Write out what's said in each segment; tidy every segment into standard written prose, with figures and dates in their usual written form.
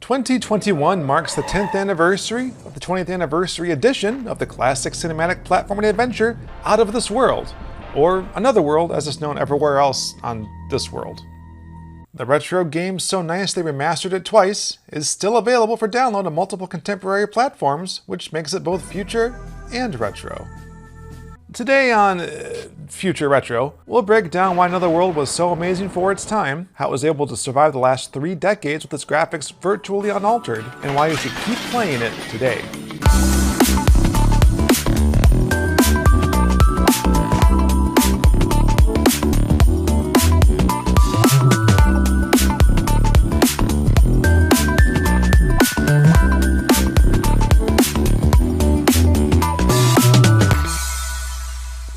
2021 marks the 10th anniversary of the 20th anniversary edition of the classic cinematic platforming adventure Out of This World, or Another World as it's known everywhere else on this world. The retro game, so nice they remastered it twice, is still available for download on multiple contemporary platforms, which makes it both future and retro. Today on Future Retro, we'll break down why Another World was so amazing for its time, how it was able to survive the last 3 decades with its graphics virtually unaltered, and why you should keep playing it today.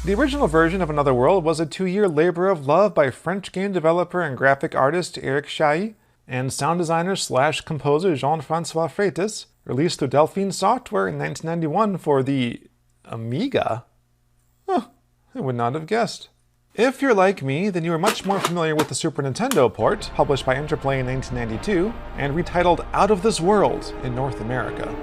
The original version of Another World was a 2-year labor of love by French game developer and graphic artist Eric Chahi and sound designer / composer Jean-Francois Freitas, released through Delphine Software in 1991 for the Amiga? Huh, I would not have guessed. If you're like me, then you are much more familiar with the Super Nintendo port, published by Interplay in 1992, and retitled Out of This World in North America.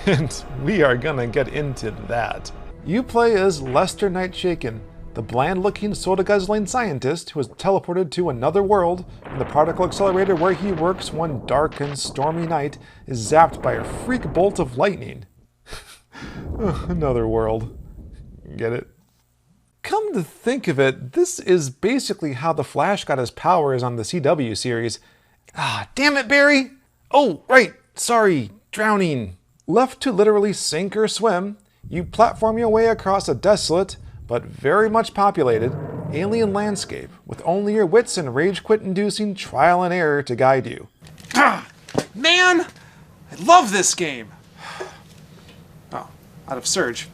And we are gonna get into that. You play as Lester Nightshaken, the bland-looking soda-guzzling scientist who is teleported to another world when the particle accelerator where he works one dark and stormy night is zapped by a freak bolt of lightning. Another world. Get it? Come to think of it, this is basically how the Flash got his powers on the CW series. Ah, damn it, Barry! Oh, right, sorry, drowning. Left to literally sink or swim, you platform your way across a desolate, but very much populated, alien landscape with only your wits and rage-quit-inducing trial and error to guide you. Ah, man! I love this game! Oh, out of Surge.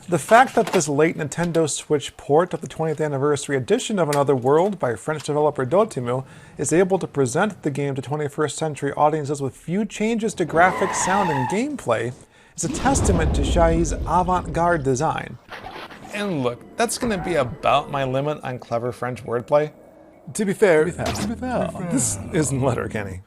The fact that this late Nintendo Switch port of the 20th anniversary edition of Another World by French developer Dojo is able to present the game to 21st century audiences with few changes to graphics, sound, and gameplay is a testament to Chahi's avant-garde design. And look, that's gonna be about my limit on clever French wordplay. To be fair, this isn't Letterkenny.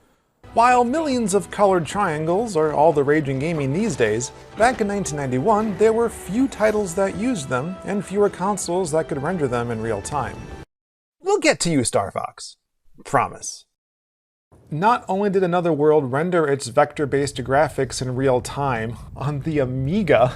While millions of colored triangles are all the rage in gaming these days, back in 1991 there were few titles that used them and fewer consoles that could render them in real time. We'll get to you, Star Fox. Promise. Not only did Another World render its vector-based graphics in real time on the Amiga,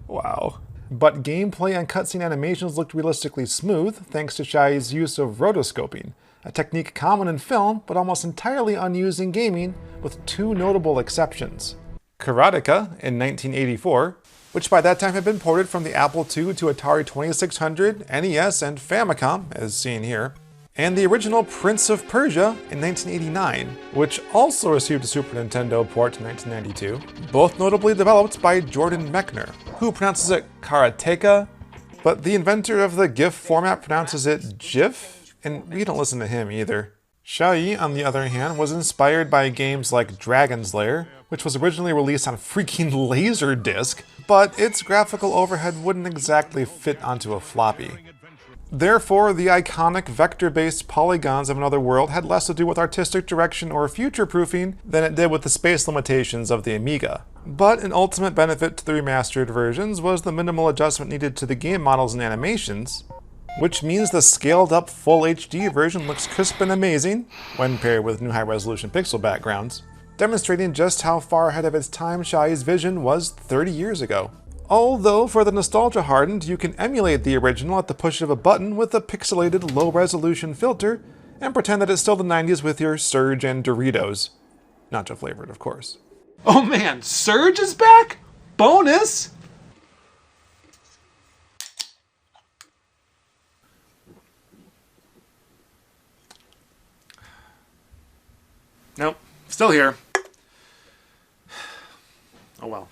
wow, but gameplay and cutscene animations looked realistically smooth thanks to Chahi's use of rotoscoping, a technique common in film but almost entirely unused in gaming with 2 notable exceptions. Karateka in 1984, which by that time had been ported from the Apple II to Atari 2600, NES, and Famicom, as seen here, and the original Prince of Persia in 1989, which also received a Super Nintendo port in 1992, both notably developed by Jordan Mechner, who pronounces it Karateka, but the inventor of the GIF format pronounces it GIF, and we don't listen to him either. Chahi, on the other hand, was inspired by games like Dragon's Lair, which was originally released on freaking Laserdisc, but its graphical overhead wouldn't exactly fit onto a floppy. Therefore, the iconic vector-based polygons of Another World had less to do with artistic direction or future-proofing than it did with the space limitations of the Amiga. But an ultimate benefit to the remastered versions was the minimal adjustment needed to the game models and animations, which means the scaled-up full HD version looks crisp and amazing when paired with new high-resolution pixel backgrounds, demonstrating just how far ahead of its time Chahi's vision was 30 years ago. Although, for the nostalgia-hardened, you can emulate the original at the push of a button with a pixelated, low-resolution filter and pretend that it's still the 90s with your Surge and Doritos. Nacho flavored, of course. Oh man, Surge is back? Bonus! Nope, still here. Oh well.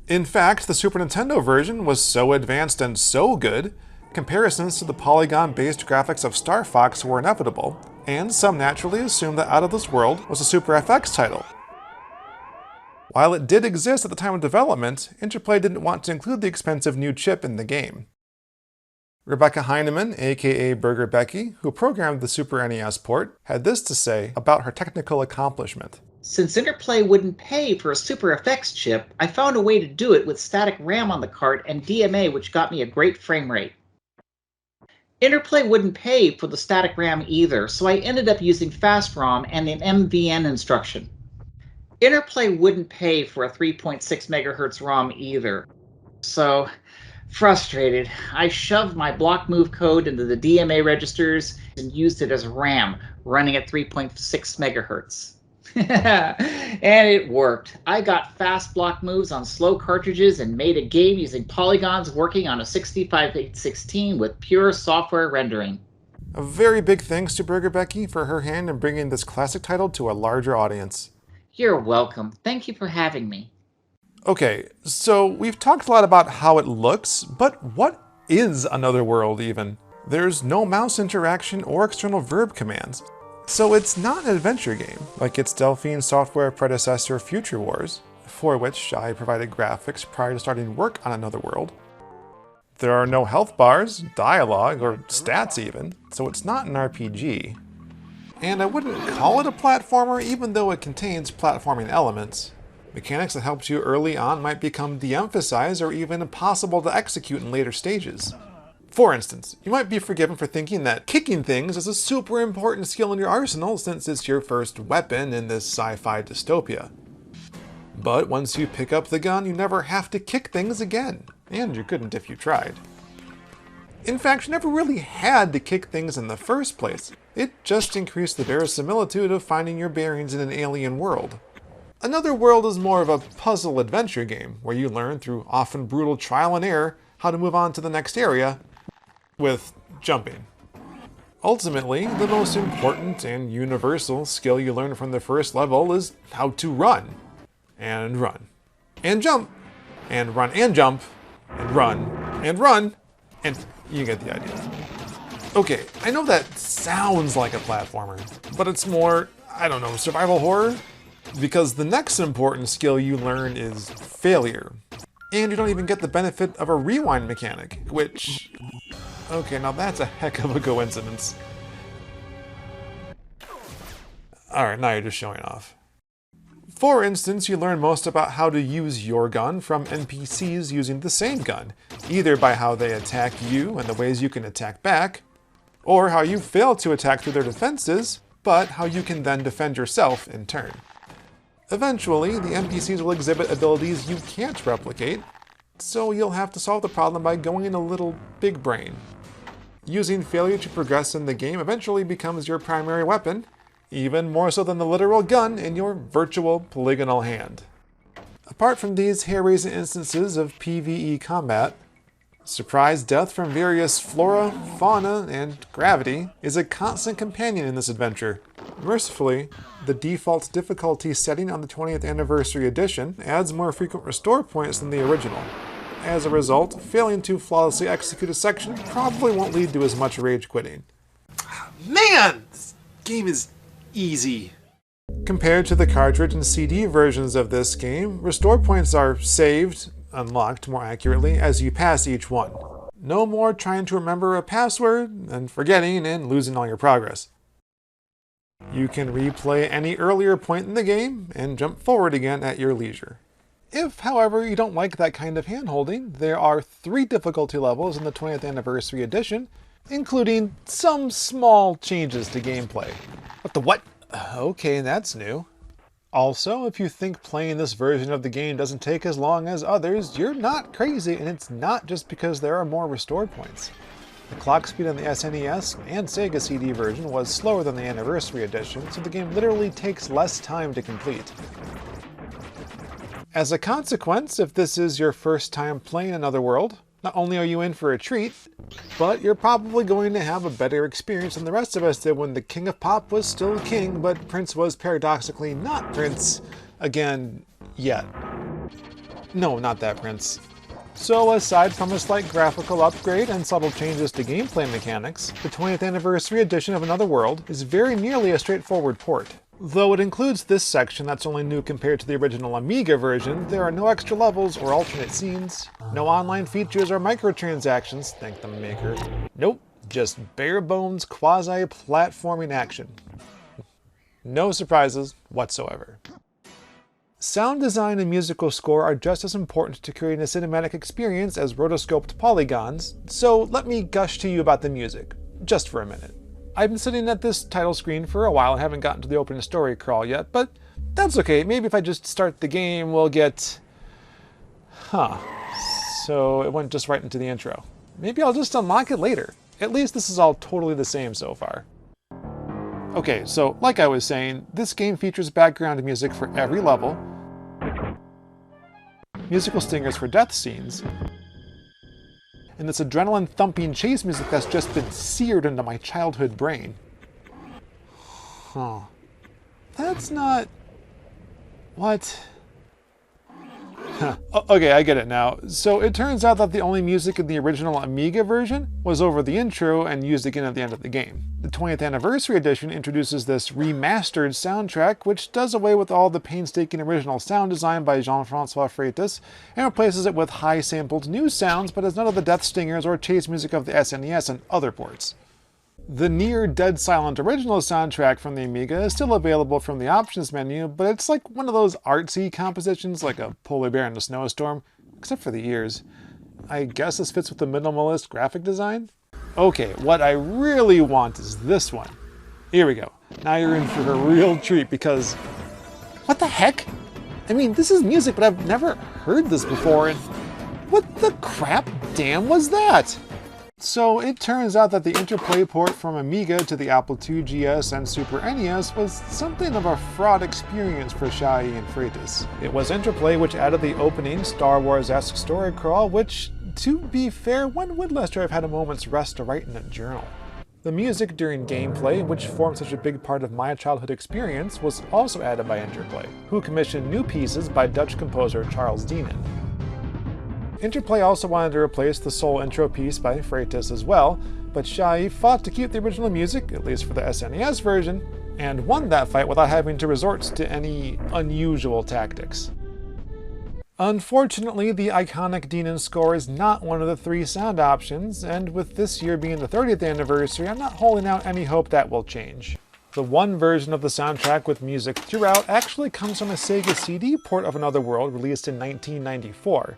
In fact, the Super Nintendo version was so advanced and so good, comparisons to the polygon-based graphics of Star Fox were inevitable, and some naturally assumed that Out of This World was a Super FX title. While it did exist at the time of development, Interplay didn't want to include the expensive new chip in the game. Rebecca Heineman, aka Burger Becky, who programmed the Super NES port, had this to say about her technical accomplishment. Since Interplay wouldn't pay for a Super FX chip, I found a way to do it with static RAM on the cart and DMA, which got me a great frame rate. Interplay wouldn't pay for the static RAM either, so I ended up using fast ROM and an MVN instruction. Interplay wouldn't pay for a 3.6 MHz ROM either, so frustrated, I shoved my block move code into the DMA registers and used it as RAM, running at 3.6 MHz. And it worked. I got fast block moves on slow cartridges and made a game using polygons working on a 65/816 with pure software rendering. A very big thanks to Burger Becky for her hand in bringing this classic title to a larger audience. You're welcome. Thank you for having me. Okay, so we've talked a lot about how it looks, but what is Another World even? There's no mouse interaction or external verb commands. So it's not an adventure game, like its Delphine Software predecessor Future Wars, for which I provided graphics prior to starting work on Another World. There are no health bars, dialogue, or stats even, so it's not an RPG. And I wouldn't call it a platformer even though it contains platforming elements. Mechanics that helped you early on might become de-emphasized or even impossible to execute in later stages. For instance, you might be forgiven for thinking that kicking things is a super important skill in your arsenal since it's your first weapon in this sci-fi dystopia. But once you pick up the gun, you never have to kick things again, and you couldn't if you tried. In fact, you never really had to kick things in the first place. It just increased the verisimilitude of finding your bearings in an alien world. Another World is more of a puzzle adventure game, where you learn through often brutal trial and error how to move on to the next area with jumping. Ultimately, the most important and universal skill you learn from the first level is how to run. And run. And jump. And run and jump. And run. And run. And you get the idea. Okay, I know that sounds like a platformer, but it's more, I don't know, survival horror? Because the next important skill you learn is failure. And you don't even get the benefit of a rewind mechanic, which... Okay, now that's a heck of a coincidence. Alright, now you're just showing off. For instance, you learn most about how to use your gun from NPCs using the same gun, either by how they attack you and the ways you can attack back, or how you fail to attack through their defenses, but how you can then defend yourself in turn. Eventually, the NPCs will exhibit abilities you can't replicate, so you'll have to solve the problem by going a little big brain. Using failure to progress in the game eventually becomes your primary weapon, even more so than the literal gun in your virtual polygonal hand. Apart from these hair-raising instances of PvE combat, surprise death from various flora, fauna, and gravity is a constant companion in this adventure. Mercifully, the default difficulty setting on the 20th Anniversary Edition adds more frequent restore points than the original. As a result, failing to flawlessly execute a section probably won't lead to as much rage quitting. Man, this game is easy. Compared to the cartridge and CD versions of this game, restore points are saved, unlocked more accurately, as you pass each one. No more trying to remember a password and forgetting and losing all your progress. You can replay any earlier point in the game and jump forward again at your leisure. If, however, you don't like that kind of hand-holding, there are 3 difficulty levels in the 20th Anniversary Edition, including some small changes to gameplay. What the what? Okay, that's new. Also, if you think playing this version of the game doesn't take as long as others, you're not crazy, and it's not just because there are more restore points. The clock speed on the SNES and Sega CD version was slower than the Anniversary Edition, so the game literally takes less time to complete. As a consequence, if this is your first time playing Another World, not only are you in for a treat, but you're probably going to have a better experience than the rest of us did when the King of Pop was still king, but Prince was paradoxically not Prince again, yet. No, not that Prince. So aside from a slight graphical upgrade and subtle changes to gameplay mechanics, the 20th Anniversary Edition of Another World is very nearly a straightforward port. Though it includes this section that's only new compared to the original Amiga version, there are no extra levels or alternate scenes, no online features or microtransactions, thank the maker. Nope, just bare bones quasi-platforming action. No surprises whatsoever. Sound design and musical score are just as important to creating a cinematic experience as rotoscoped polygons, so let me gush to you about the music, just for a minute. I've been sitting at this title screen for a while and haven't gotten to the opening story crawl yet, but that's okay. Maybe if I just start the game, we'll get... So it went just right into the intro. Maybe I'll just unlock it later. At least this is all totally the same so far. Okay, so like I was saying, this game features background music for every level, musical stingers for death scenes, and this adrenaline-thumping chase music that's just been seared into my childhood brain. That's not... What? Okay, I get it now. So it turns out that the only music in the original Amiga version was over the intro and used again at the end of the game. The 20th Anniversary Edition introduces this remastered soundtrack, which does away with all the painstaking original sound design by Jean-Francois Freitas and replaces it with high-sampled new sounds, but has none of the death stingers or chase music of the SNES and other ports. The near dead silent original soundtrack from the Amiga is still available from the options menu, but it's like one of those artsy compositions like a polar bear in a snowstorm, except for the ears. I guess this fits with the minimalist graphic design? Okay, what I really want is this one. Here we go. Now you're in for a real treat because... What the heck? I mean, this is music, but I've never heard this before, and what the crap damn was that? So it turns out that the Interplay port from Amiga to the Apple II GS and Super NES was something of a fraught experience for Chahi and Freitas. It was Interplay which added the opening Star Wars-esque story crawl, which, to be fair, one would last have had a moment's rest to write in a journal. The music during gameplay, which formed such a big part of my childhood experience, was also added by Interplay, who commissioned new pieces by Dutch composer Charles Dienen. Interplay also wanted to replace the sole intro piece by Freitas as well, but Chahi fought to keep the original music, at least for the SNES version, and won that fight without having to resort to any unusual tactics. Unfortunately, the iconic Dienen score is not one of the 3 sound options, and with this year being the 30th anniversary, I'm not holding out any hope that will change. The one version of the soundtrack with music throughout actually comes from a Sega CD port of Another World released in 1994.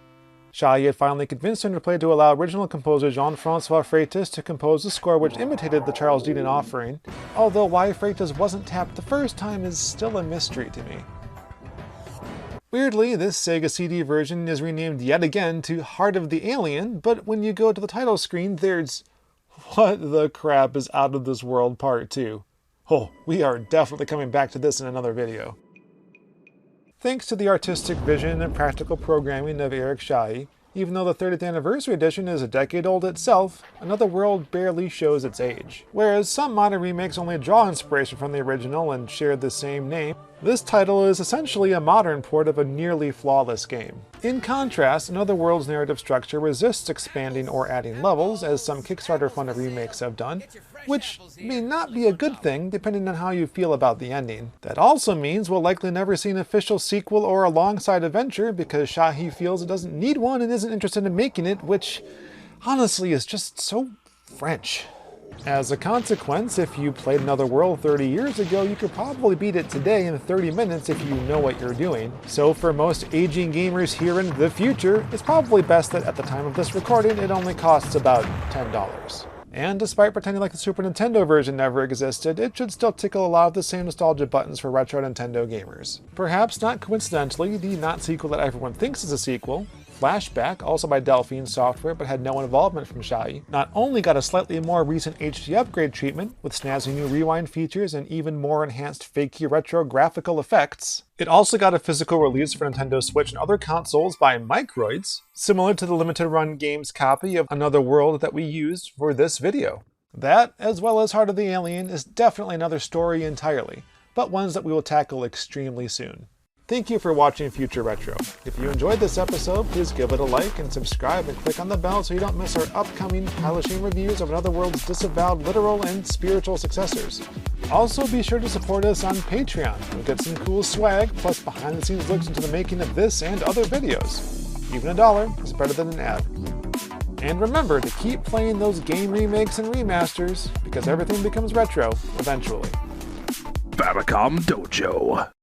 Chahi had finally convinced Interplay to allow original composer Jean-Francois Freitas to compose a score which imitated the Charles Dienen offering, although why Freitas wasn't tapped the first time is still a mystery to me. Weirdly, this Sega CD version is renamed yet again to Heart of the Alien, but when you go to the title screen, there's What the Crap is Out of This World Part 2. Oh, we are definitely coming back to this in another video. Thanks to the artistic vision and practical programming of Eric Chahi, even though the 30th Anniversary Edition is a decade old itself, Another World barely shows its age. Whereas some modern remakes only draw inspiration from the original and share the same name, this title is essentially a modern port of a nearly flawless game. In contrast, Another World's narrative structure resists expanding or adding levels, as some Kickstarter-funded remakes have done, which may not be a good thing depending on how you feel about the ending. That also means we'll likely never see an official sequel or alongside adventure because Chahi feels it doesn't need one and isn't interested in making it, which honestly is just so French. As a consequence, if you played Another World 30 years ago, you could probably beat it today in 30 minutes if you know what you're doing. So for most aging gamers here in the future, it's probably best that at the time of this recording, it only costs about $10. And despite pretending like the Super Nintendo version never existed, it should still tickle a lot of the same nostalgia buttons for retro Nintendo gamers. Perhaps not coincidentally, the not sequel that everyone thinks is a sequel, Flashback, also by Delphine Software but had no involvement from Chahi, not only got a slightly more recent HD upgrade treatment with snazzy new rewind features and even more enhanced fakey retro graphical effects, it also got a physical release for Nintendo Switch and other consoles by Microids, similar to the limited run games copy of Another World that we used for this video. That, as well as Heart of the Alien, is definitely another story entirely, but ones that we will tackle extremely soon. Thank you for watching Future Retro. If you enjoyed this episode, please give it a like and subscribe and click on the bell so you don't miss our upcoming publishing reviews of Another World's disavowed literal and spiritual successors. Also, be sure to support us on Patreon. You'll get some cool swag, plus behind-the-scenes looks into the making of this and other videos. Even $1 is better than an ad. And remember to keep playing those game remakes and remasters, because everything becomes retro eventually. Famicom Dojo.